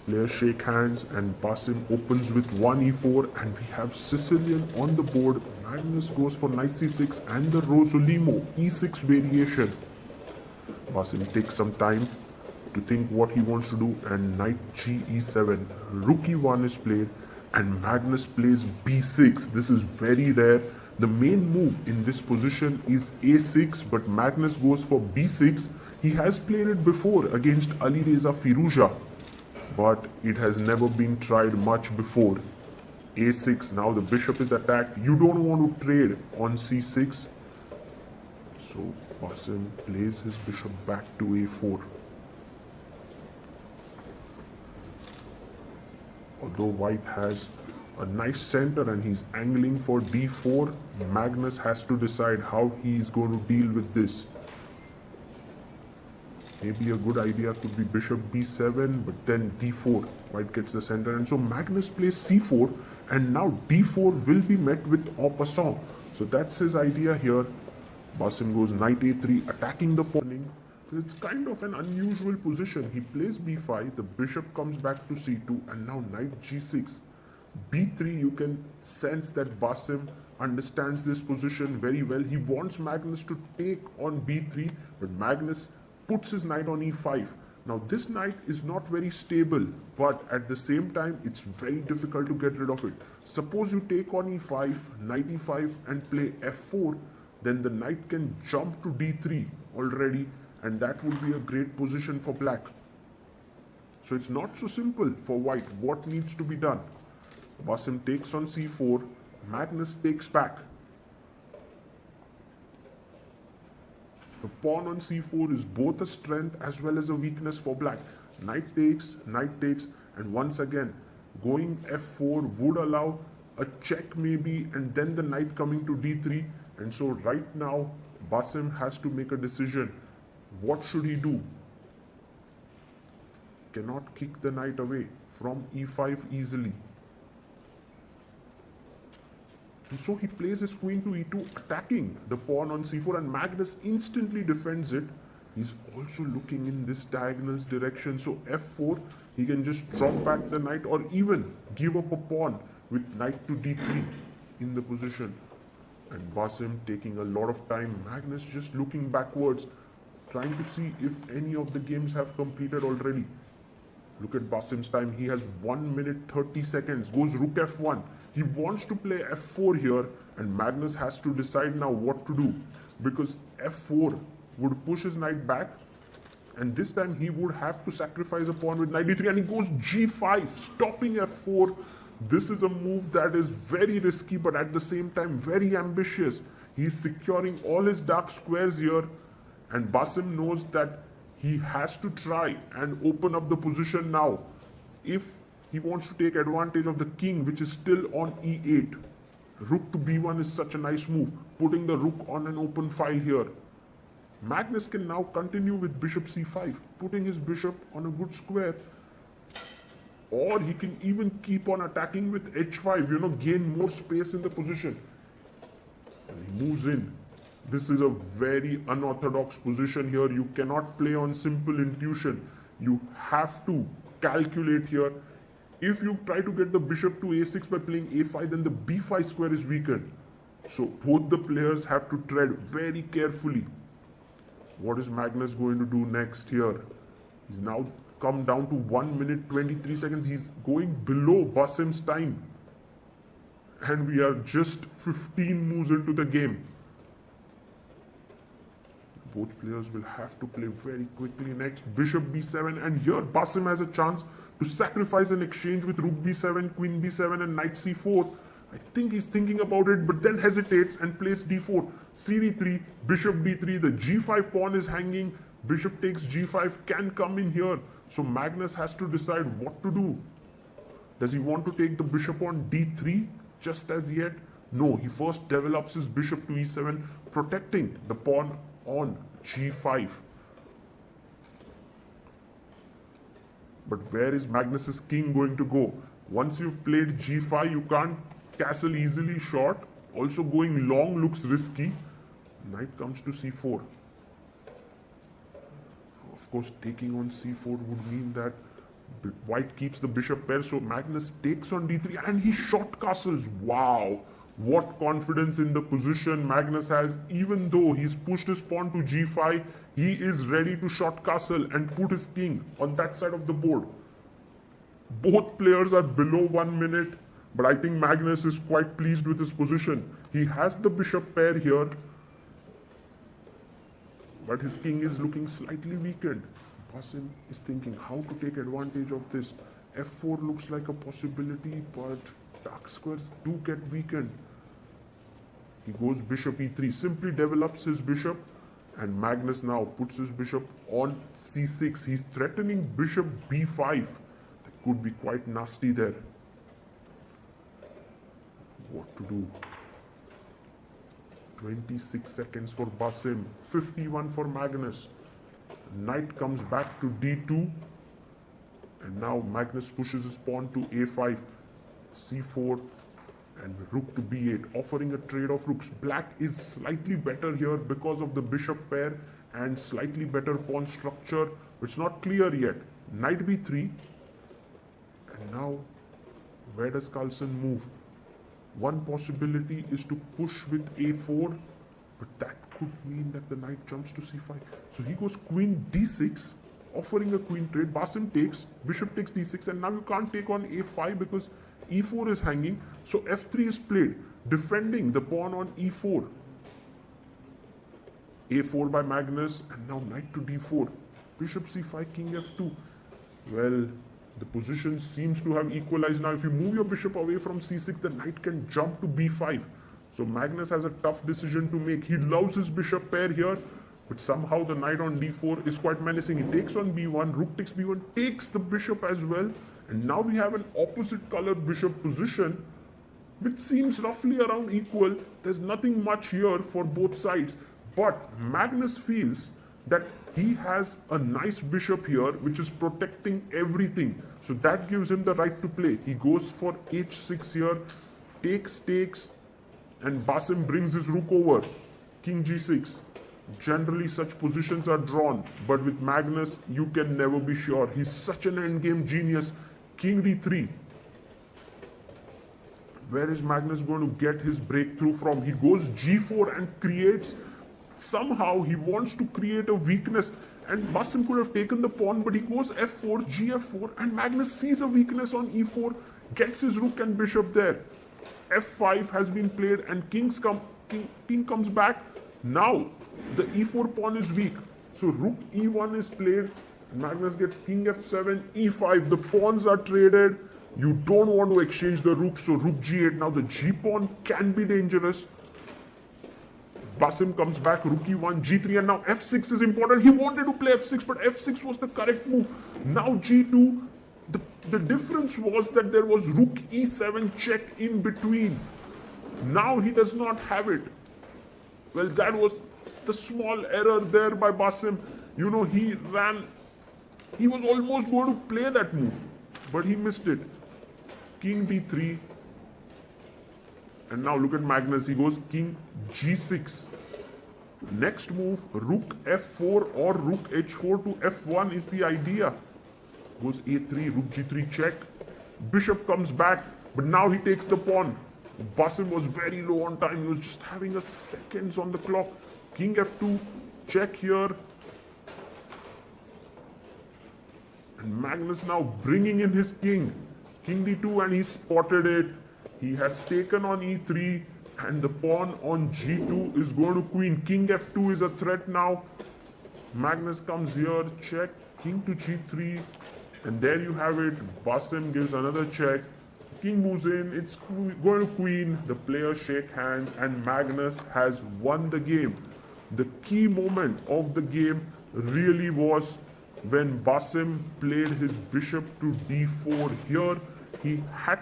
Players shake hands and Bassem opens with 1 e4 and we have Sicilian on the board. Magnus goes for knight c6 and the Rosolimo e6 variation. Bassem takes some time to think what he wants to do and knight g e7. Rook e1 is played and Magnus plays b6. This is very rare. The main move in this position is a6 but Magnus goes for b6. He has played it before against Alireza Firouzja, but it has never been tried much before. a6, now the bishop is attacked. You don't want to trade on c6. So Bassem plays his bishop back to a4. Although white has a nice center and he's angling for d4, Magnus has to decide how he's going to deal with this. Maybe a good idea could be bishop b7, but then d4. White gets the center, and so Magnus plays c4, and now d4 will be met with en passant. So that's his idea here. Bassem goes knight a3, attacking the pawn. It's kind of an unusual position. He plays b5, the bishop comes back to c2, and now knight g6. b3, you can sense that Bassem understands this position very well. He wants Magnus to take on b3, but Magnus puts his knight on e5. Now this knight is not very stable, but at the same time it's very difficult to get rid of it. Suppose you take on e5, knight e5 and play f4, then the knight can jump to d3 already, and that would be a great position for black. So it's not so simple for white. What needs to be done? Bassem takes on c4, Magnus takes back. The pawn on c4 is both a strength as well as a weakness for black. Knight takes, and once again, going f4 would allow a check maybe, and then the knight coming to d3. And so right now, Bassem has to make a decision. What should he do? Cannot kick the knight away from e5 easily. And so he plays his queen to e2, attacking the pawn on c4, and Magnus instantly defends it. He's also looking in this diagonal's direction. So f4, he can just drop back the knight or even give up a pawn with knight to d3 in the position. And Bassem taking a lot of time. Magnus just looking backwards, trying to see if any of the games have completed already. Look at Bassem's time. He has 1 minute 30 seconds. Goes rook f1. He wants to play f4 here, and Magnus has to decide now what to do, because f4 would push his knight back, and this time he would have to sacrifice a pawn with knight d3, and he goes g5, stopping f4. This is a move that is very risky, but at the same time very ambitious. He's securing all his dark squares here, and Bassem knows that he has to try and open up the position now if he wants to take advantage of the king, which is still on e8. Rook to b1 is such a nice move, putting the rook on an open file here. Magnus can now continue with bishop c5, putting his bishop on a good square. Or he can even keep on attacking with h5, gain more space in the position. And he moves in. This is a very unorthodox position here. You cannot play on simple intuition. You have to calculate here. If you try to get the bishop to a6 by playing a5, then the b5 square is weakened. So both the players have to tread very carefully. What is Magnus going to do next here? He's now come down to 1 minute 23 seconds. He's going below Bassem's time. And we are just 15 moves into the game. Both players will have to play very quickly next. Bishop b7, and here Bassem has a chance to sacrifice an exchange with rook b7, queen b7 and knight c4. I think he's thinking about it, but then hesitates and plays d4. cd3, bishop d3, the g5 pawn is hanging. Bishop takes g5, can come in here. So Magnus has to decide what to do. Does he want to take the bishop on d3 just as yet? No, he first develops his bishop to e7, protecting the pawn on g5. But where is Magnus's king going to go? Once you've played g5, you can't castle easily short. Also going long looks risky. Knight comes to c4. Of course, taking on c4 would mean that White keeps the bishop pair, so Magnus takes on d3 and he short castles. Wow, what confidence in the position Magnus has. Even though he's pushed his pawn to g5, he is ready to short castle and put his king on that side of the board. Both players are below 1 minute, but I think Magnus is quite pleased with his position. He has the bishop pair here, but his king is looking slightly weakened. Bassem is thinking how to take advantage of this. f4 looks like a possibility, but dark squares do get weakened. He goes bishop e3, simply develops his bishop, and Magnus now puts his bishop on c6. He's threatening bishop b5. That could be quite nasty there. What to do? 26 seconds for Bassem, 51 for Magnus. Knight comes back to d2, and now Magnus pushes his pawn to a5, c4, and rook to b8, offering a trade of rooks. Black is slightly better here because of the bishop pair and slightly better pawn structure. It's not clear yet. Knight b3, and now where does Carlsen move? One possibility is to push with a4, but that could mean that the knight jumps to c5. So he goes queen d6, offering a queen trade. Bassem takes, bishop takes d6, and now you can't take on a5 because e4 is hanging. So f3 is played, defending the pawn on e4. a4 by Magnus, and now knight to d4. Bishop c5, king f2. Well, the position seems to have equalized now. If you move your bishop away from c6, the knight can jump to b5. So Magnus has a tough decision to make. He loves his bishop pair here, but somehow the knight on d4 is quite menacing. He takes on b1, rook takes b1, takes the bishop as well. And now we have an opposite colored bishop position, which seems roughly around equal. There's nothing much here for both sides. But Magnus feels that he has a nice bishop here, which is protecting everything. So that gives him the right to play. He goes for h6 here, takes, and Bassem brings his rook over. King g6. Generally, such positions are drawn, but with Magnus, you can never be sure. He's such an endgame genius. King d3. Where is Magnus going to get his breakthrough from? He goes g4 and creates, somehow he wants to create a weakness. And Bassem could have taken the pawn, but he goes f4, gf4, and Magnus sees a weakness on e4, gets his rook and bishop there. f5 has been played, and king comes back. Now the e4 pawn is weak, so rook e1 is played. Magnus gets king f7, e5. The pawns are traded. You don't want to exchange the rook, so rook g8. Now the g pawn can be dangerous. Bassem comes back, rook e1, g3, and now f6 is important. He wanted to play f6, but f6 was the correct move. Now g2. The difference was that there was rook e7 check in between. Now he does not have it. Well, that was the small error there by Bassem. You know, he was almost going to play that move, but he missed it. King d3. And now look at Magnus. He goes king g6. Next move, rook f4 or rook h4 to f1 is the idea. Goes a3, rook g3 check. Bishop comes back, but now he takes the pawn. Bassem was very low on time. He was just having a seconds on the clock. King f2, check here. And Magnus now bringing in his king. King d2, and he spotted it. He has taken on e3, and the pawn on g2 is going to queen. King f2 is a threat now. Magnus comes here, check, king to g3, and there you have it. Bassem gives another check. King moves in, it's going to queen. The players shake hands, and Magnus has won the game. The key moment of the game really was when Bassem played his bishop to d4 here. He had